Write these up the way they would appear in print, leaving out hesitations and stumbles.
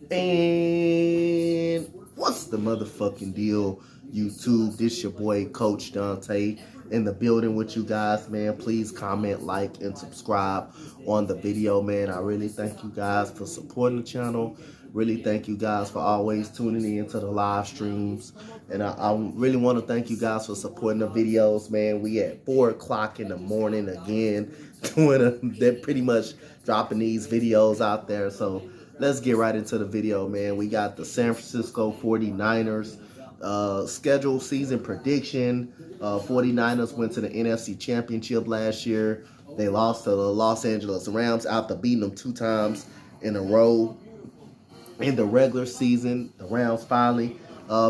And what's the motherfucking deal, YouTube? This your boy, Coach Dante, in the building with you guys, man. Please comment, like, and subscribe on the video, man. I really thank you guys for supporting the channel. Really thank you guys for always tuning in to the live streams. And I really want to thank you guys for supporting the videos, man. We at 4 o'clock in the morning again, they're pretty much dropping these videos out there. So let's get right into the video, man. We got the San Francisco 49ers schedule season prediction. 49ers went to the NFC Championship last year. They lost to the Los Angeles Rams after beating them 2 times in a row. In the regular season, the Rams finally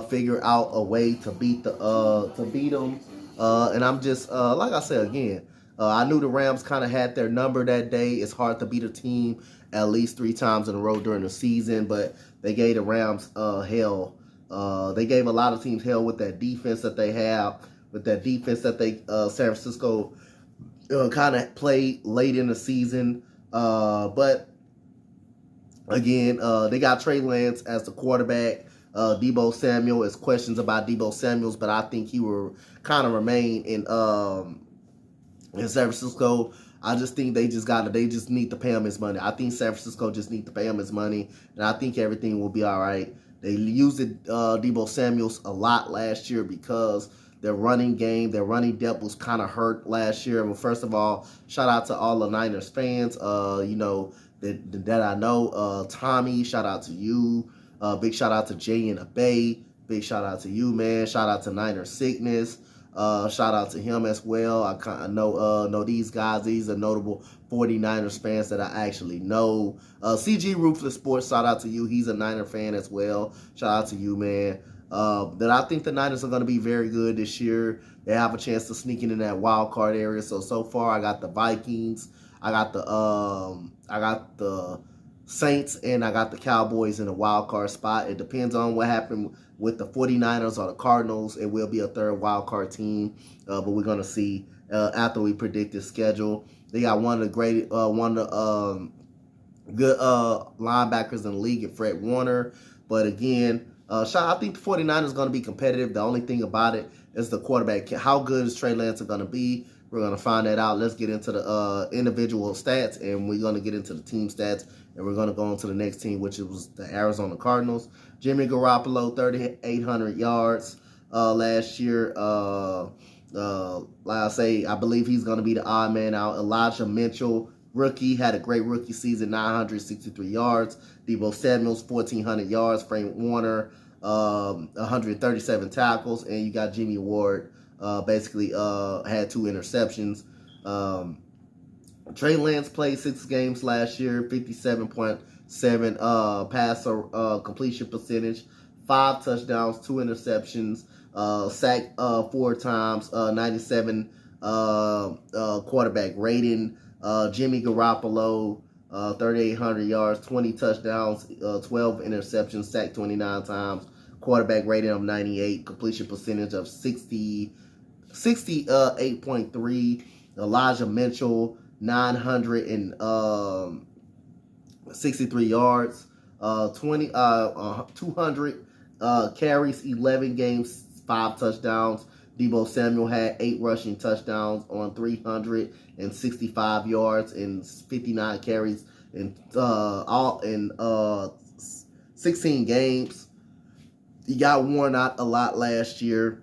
figured out a way to beat them. And I'm just like I said again, I knew the Rams kind of had their number that day. It's hard to beat a team at least 3 times in a row during the season, but they gave the Rams hell. They gave a lot of teams hell with that defense that they have, with that defense that they San Francisco kind of played late in the season. But again, they got Trey Lance as the quarterback. Deebo Samuel is questions about Deebo Samuels, but I think he will kind of remain in San Francisco. I just think they just need to pay him his money. I think San Francisco just need to pay him his money, and I think everything will be all right. They used Deebo Samuels a lot last year because their running game, their running depth was kind of hurt last year. Well, first of all, shout out to all the Niners fans. That I know. Tommy, shout out to you. Big shout out to Jay in the Bay. Big shout out to you, man. Shout out to Niner Sickness. Shout out to him as well. I know these guys. These are notable 49ers fans that I actually know. CG Ruthless Sports, shout out to you. He's a Niner fan as well. Shout out to you, man. That I think the Niners are going to be very good this year. They have a chance to sneak in that wild card area. So far, I got the Vikings. I got the Saints, and I got the Cowboys in a wild card spot. It depends on what happened with the 49ers or the Cardinals. It will be a third wild card team, but we're going to see after we predict the schedule. They got one of the good linebackers in the league at Fred Warner. But again, I think the 49ers are going to be competitive. The only thing about it is the quarterback. How good is Trey Lance going to be? We're going to find that out. Let's get into the individual stats, and we're going to get into the team stats, and we're going to go on to the next team, which was the Arizona Cardinals. Jimmy Garoppolo, 3,800 yards last year. Like I say, I believe he's going to be the odd man out. Elijah Mitchell, rookie, had a great rookie season, 963 yards. Deebo Samuels, 1,400 yards. Frank Warner, 137 tackles. And you got Jimmy Ward, basically had 2 interceptions. Trey Lance played 6 games last year, 57.7 passer completion percentage, 5 touchdowns, 2 interceptions, sacked 4 times, 97 quarterback rating. Jimmy Garoppolo, 3,800 yards, 20 touchdowns, 12 interceptions, sacked 29 times, quarterback rating of 98, completion percentage of 68.3. Elijah Mitchell, 963 yards, 200 carries, 11 games, 5 touchdowns. Deebo Samuel had 8 rushing touchdowns on 365 yards and 59 carries in 16 games. He got worn out a lot last year.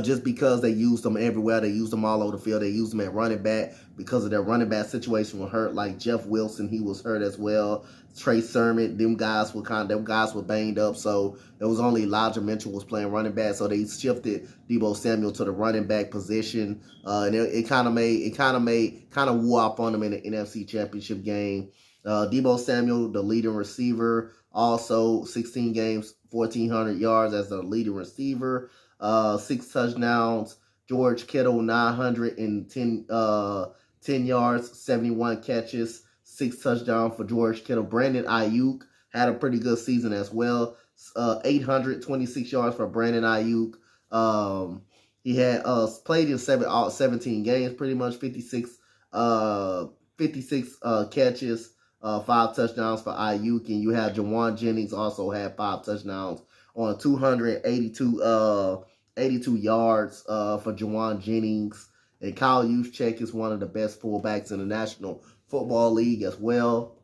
Just because they used them everywhere. They used them all over the field. They used them at running back because of their running back situation was hurt. Like Jeff Wilson, he was hurt as well. Trey Sermon, them guys were banged up. So it was only Elijah Mitchell was playing running back. So they shifted Deebo Samuel to the running back position. And it kind of wore up on them in the NFC Championship game. Deebo Samuel, the leading receiver, also 16 games, 1,400 yards as the leading receiver. 6 touchdowns. George Kittle, 910 10 yards, 71 catches, 6 touchdowns for George Kittle. Brandon Ayuk had a pretty good season as well. 826 yards for Brandon Ayuk. He had played in 17 games, pretty much 56 catches, 5 touchdowns for Ayuk, and you have Jawan Jennings also had 5 touchdowns on 82 yards for Jawan Jennings. And Kyle Juszczyk is one of the best fullbacks in the National Football League as well.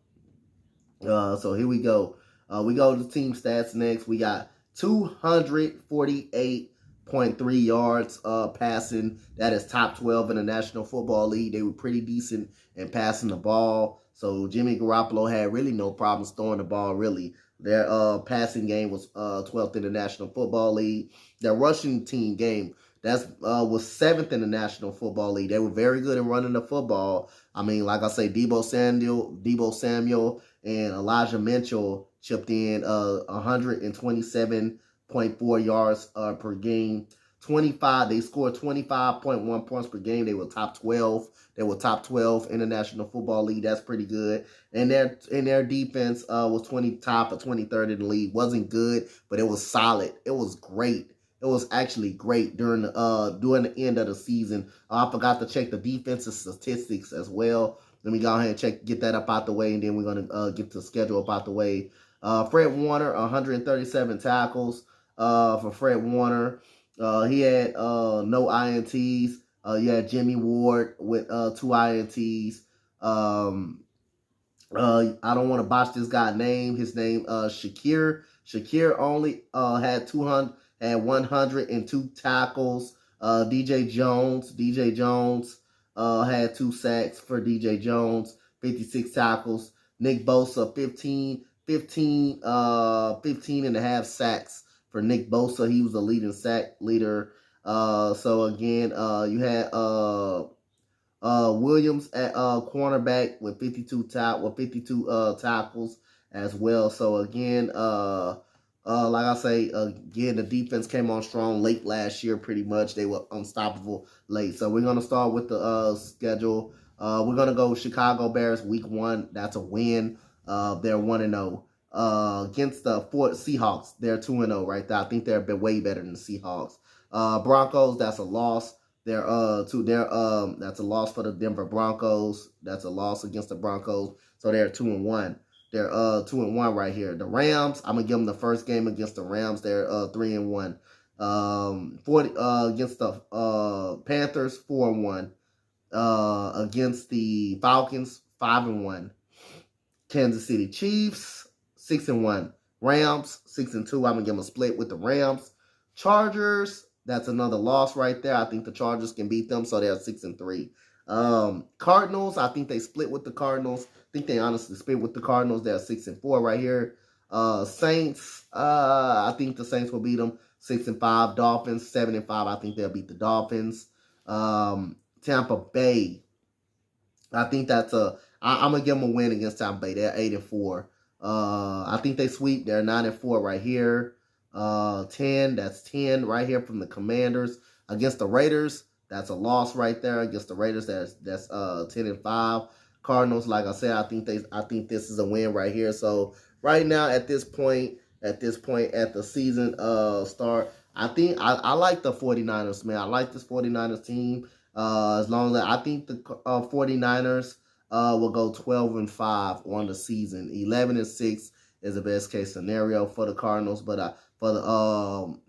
So here we go. We go to team stats next. We got 248.3 yards passing. That is top 12 in the National Football League. They were pretty decent in passing the ball. So Jimmy Garoppolo had really no problems throwing the ball, really. Their passing game was 12th in the National Football League. Their rushing team game, was 7th in the National Football League. They were very good in running the football. I mean, like I say, Deebo Samuel, and Elijah Mitchell chipped in 127.4 yards per game. They scored 25.1 points per game. They were top 12. They were top 12 in the National Football League. That's pretty good. And their defense was top of 23rd in the league. Wasn't good, but it was solid. It was great. It was actually great during the end of the season. I forgot to check the defensive statistics as well. Let me go ahead and get that up out the way, and then we're going to get the schedule up out the way. Fred Warner, 137 tackles for Fred Warner. He had no INTs. You had Jimmy Ward with 2 INTs. I don't want to botch this guy's name. His name Shakir. Shakir only had 102 tackles. DJ Jones had 2 sacks for DJ Jones, 56 tackles. Nick Bosa, 15 and a half sacks for Nick Bosa. He was the leading sack leader. So again, you had Williams at cornerback with 52 tackles as well. So again, like I say, again, the defense came on strong late last year. Pretty much, they were unstoppable late. So we're gonna start with the schedule. We're gonna go Chicago Bears week 1. That's a win. They're 1-0 against the Seahawks. They're 2-0 right there. I think they're a bit way better than the Seahawks. Broncos, that's a loss. That's a loss for the Denver Broncos. That's a loss against the Broncos. So they're 2-1. They're 2-1 right here. The Rams, I'm gonna give them the first game against the Rams. They're 3-1. Against the Panthers, 4-1. Against the Falcons, 5-1. Kansas City Chiefs, 6-1. Rams, 6-2. I'm gonna give them a split with the Rams. Chargers, that's another loss right there. I think the Chargers can beat them, so they're 6-3. Cardinals, I think they split with the Cardinals. I think they honestly split with the Cardinals. They're 6-4 right here. Saints, I think the Saints will beat them. 6-5. Dolphins, 7-5. I think they'll beat the Dolphins. Tampa Bay, I think I'm gonna give them a win against Tampa Bay. They're 8-4. I think they sweep. They're 9-4 right here. 10. That's 10 right here from the Commanders against the Raiders. That's a loss right there against the Raiders. That's 10-5. Cardinals, like I said, I think this is a win right here. So right now at this point at the season start, I think I like the 49ers, man. I like this 49ers team. As long as I think the 49ers will go 12-5 on the season. 11-6 is the best case scenario for the Cardinals, but for the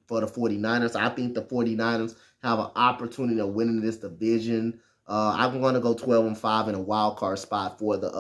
49ers, I think the 49ers have an opportunity of winning this division. I'm going to go 12-5 in a wild card spot for the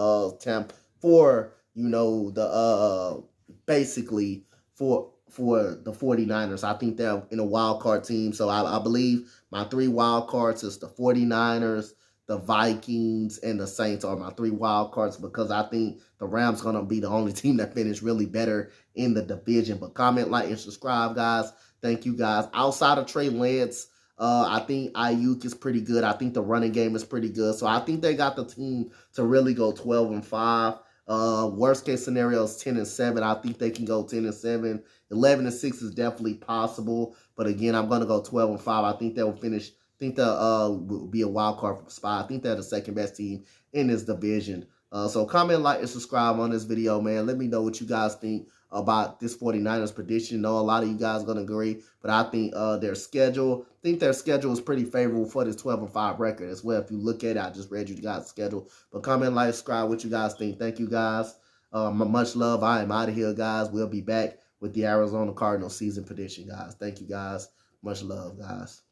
basically for the 49ers. I think they're in a wild card team. So I believe my 3 wild cards is the 49ers, the Vikings, and the Saints are my 3 wild cards, because I think the Rams going to be the only team that finished really better in the division. But comment, like, and subscribe, guys. Thank you, guys. Outside of Trey Lance, I think Ayuk is pretty good. I think the running game is pretty good. So I think they got the team to really go 12-5. Worst case scenario is 10-7. I think they can go 10-7. 11-6 is definitely possible. But again, I'm going to go 12-5. I think they'll finish. I think they'll be a wild card spot. I think they're the second best team in this division. So comment, like, and subscribe on this video, man. Let me know what you guys think about this 49ers prediction. I know a lot of you guys are going to agree, but I think their schedule is pretty favorable for this 12-5 record as well. If you look at it, I just read you guys' schedule. But comment, like, subscribe, what you guys think. Thank you, guys. Much love. I am out of here, guys. We'll be back with the Arizona Cardinals season prediction, guys. Thank you, guys. Much love, guys.